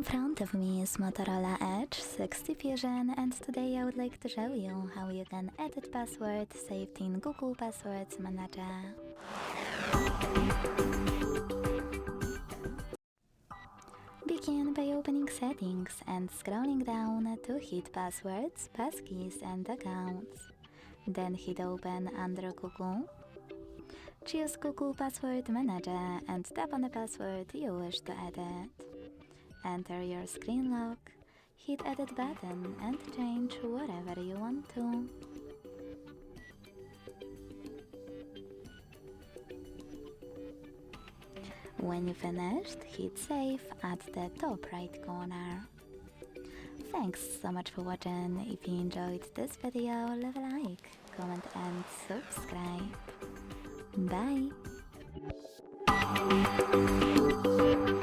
In front of me is Motorola Edge 60 Fusion, and today I would like to show you how you can edit password saved in Google Passwords Manager. Begin by opening Settings and scrolling down to hit Passwords, Passkeys and Accounts. Then hit Open under Google. Choose Google Password Manager and tap on the password you wish to edit. Enter your screen lock, hit Edit button and change whatever you want to. When you finished, hit Save at the top right corner. Thanks so much for watching. If you enjoyed this video, leave a like, comment and subscribe. Bye!